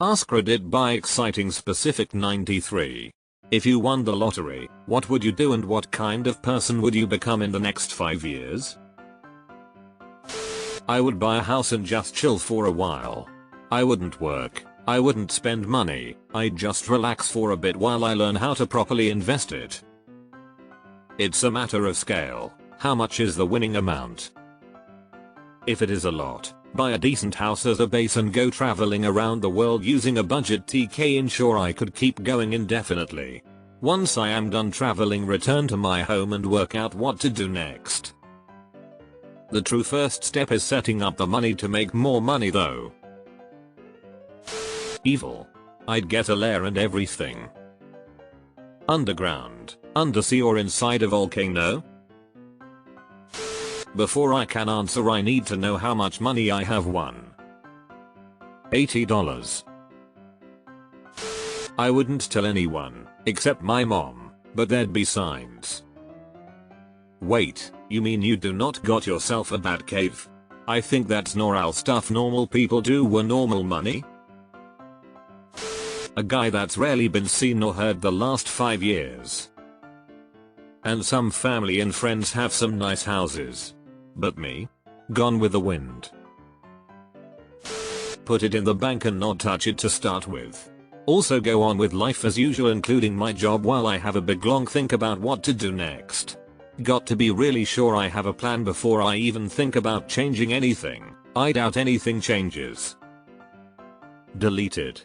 AskReddit by exciting specific 93. If you won the lottery, what would you do and what kind of person would you become in the next 5 years? I would buy a house and just chill for a while. I wouldn't work. I wouldn't spend money. I'd just relax for a bit while I learn how to properly invest it. It's a matter of scale. How much is the winning amount? If it is a lot, buy a decent house as a base and go traveling around the world using a budget TK. Ensure I could keep going indefinitely. Once I am done traveling, return to my home and work out what to do next. The true first step is setting up the money to make more money though. Evil. I'd get a lair and everything. Underground, undersea or inside a volcano? Before I can answer, I need to know how much money I have won. $80. I wouldn't tell anyone, except my mom, but there'd be signs. Wait, you mean you do not got yourself a bat cave? I think that's normal stuff normal people do with normal money. A guy that's rarely been seen or heard the last 5 years. And some family and friends have some nice houses. But me? Gone with the wind. Put it in the bank and not touch it to start with. Also go on with life as usual, including my job, while I have a big long think about what to do next. Got to be really sure I have a plan before I even think about changing anything. I doubt anything changes. Deleted.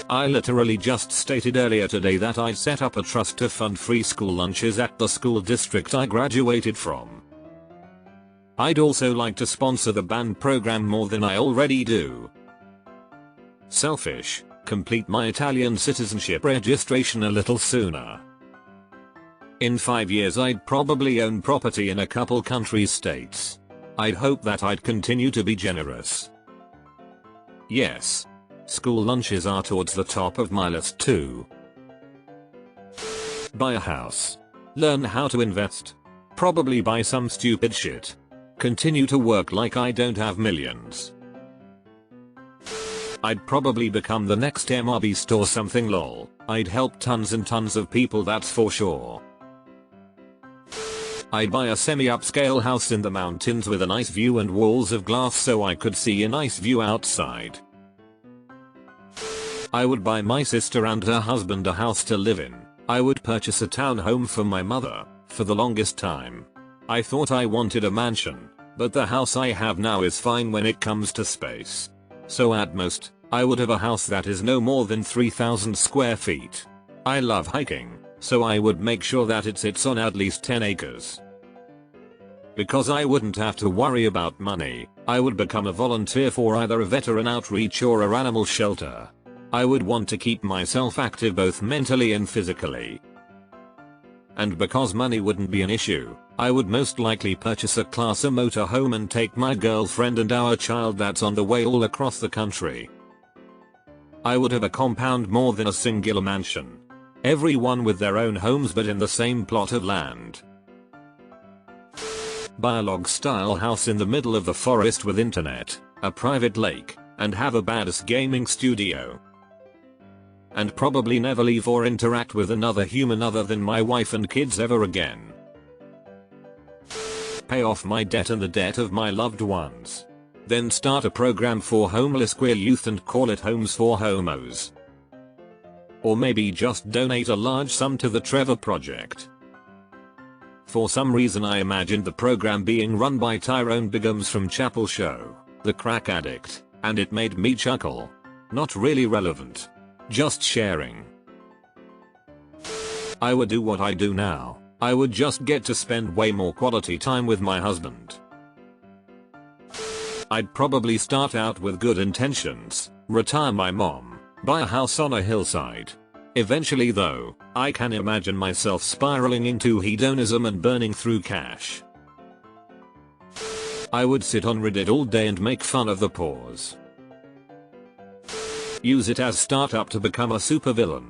I literally just stated earlier today that I'd set up a trust to fund free school lunches at the school district I graduated from. I'd also like to sponsor the band program more than I already do. Selfish. Complete my Italian citizenship registration a little sooner. In 5 years I'd probably own property in a couple countries' states. I'd hope that I'd continue to be generous. Yes. School lunches are towards the top of my list too. Buy a house. Learn how to invest. Probably buy some stupid shit. Continue to work like I don't have millions. I'd probably become the next MRBeast or something lol. I'd help tons and tons of people, that's for sure. I'd buy a semi-upscale house in the mountains with a nice view and walls of glass so I could see a nice view outside. I would buy my sister and her husband a house to live in. I would purchase a townhome for my mother. For the longest time, I thought I wanted a mansion, but the house I have now is fine when it comes to space. So at most, I would have a house that is no more than 3,000 square feet. I love hiking, so I would make sure that it sits on at least 10 acres. Because I wouldn't have to worry about money, I would become a volunteer for either a veteran outreach or a animal shelter. I would want to keep myself active both mentally and physically. And because money wouldn't be an issue, I would most likely purchase a Class A motorhome and take my girlfriend and our child that's on the way all across the country. I would have a compound more than a singular mansion. Everyone with their own homes but in the same plot of land. Buy a log-style house in the middle of the forest with internet, a private lake, and have a badass gaming studio. And probably never leave or interact with another human other than my wife and kids ever again. Pay off my debt and the debt of my loved ones. Then start a program for homeless queer youth and call it Homes for Homos. Or maybe just donate a large sum to the Trevor Project. For some reason I imagined the program being run by Tyrone Biggums from Chapel Show, the crack addict, and it made me chuckle. Not really relevant. Just sharing. I would do what I do now. I would just get to spend way more quality time with my husband. I'd probably start out with good intentions, retire my mom, buy a house on a hillside. Eventually though, I can imagine myself spiraling into hedonism and burning through cash. I would sit on Reddit all day and make fun of the pause. Use it as startup to become a supervillain.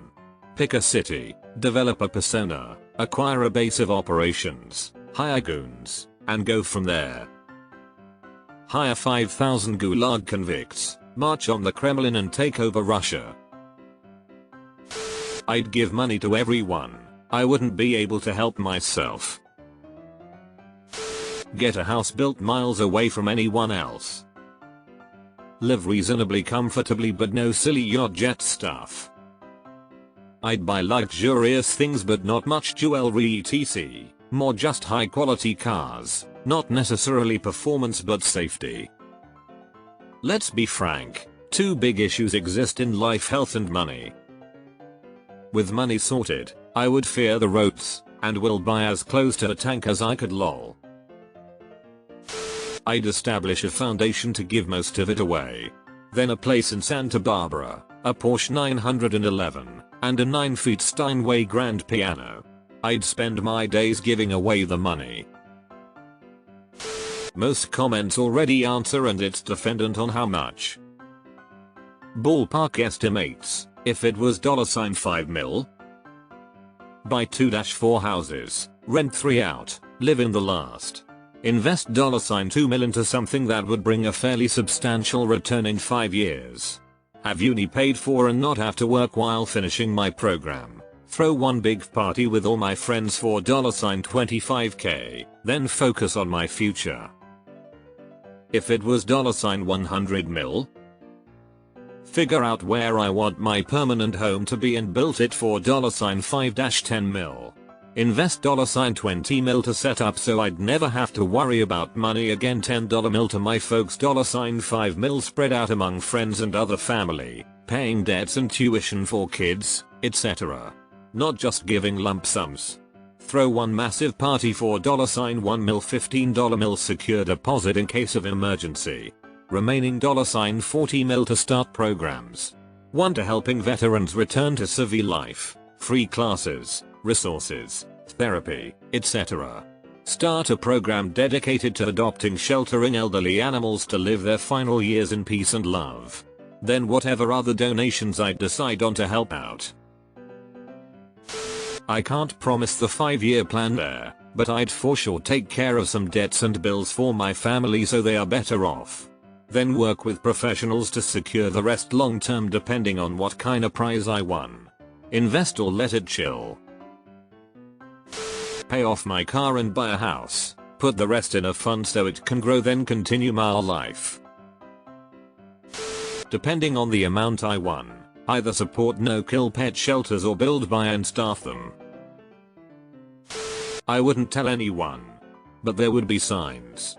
Pick a city, develop a persona, acquire a base of operations, hire goons, and go from there. Hire 5,000 gulag convicts, March on the Kremlin and take over Russia. I'd give money to everyone. I wouldn't be able to help myself. Get a house built miles away from anyone else. Live reasonably comfortably but no silly yacht jet stuff. I'd buy luxurious things but not much jewelry etc. More just high quality cars, not necessarily performance but safety. Let's be frank, two big issues exist in life: health and money. With money sorted, I would fear the roads, and will buy as close to a tank as I could lol. I'd establish a foundation to give most of it away. Then a place in Santa Barbara, a Porsche 911, and a 9-foot Steinway grand piano. I'd spend my days giving away the money. Most comments already answer and it's dependent on how much. Ballpark estimates, if it was $5 mil. Buy 2-4 houses, rent 3 out, live in the last. Invest $2 mil into something that would bring a fairly substantial return in 5 years. Have uni paid for and not have to work while finishing my program. Throw one big party with all my friends for $25k, then focus on my future. If it was $100 mil. Figure out where I want my permanent home to be and built it for $5-10 mil. Invest $20 mil to set up so I'd never have to worry about money again. $10 mil to my folks. $5 mil spread out among friends and other family, paying debts and tuition for kids, etc. Not just giving lump sums. Throw one massive party for $1 mil. $15 mil secure deposit in case of emergency. Remaining $40 mil to start programs. 1 to helping veterans return to civil life, free classes, resources, therapy, etc. Start a program dedicated to adopting sheltering elderly animals to live their final years in peace and love. Then whatever other donations I decide on to help out. I can't promise the 5-year plan there, but I'd for sure take care of some debts and bills for my family so they are better off. Then work with professionals to secure the rest long term depending on what kind of prize I won. Invest or let it chill. Pay off my car and buy a house. Put the rest in a fund so it can grow, then continue my life. Depending on the amount I won, either support no-kill pet shelters or build, buy and staff them. I wouldn't tell anyone. But there would be signs.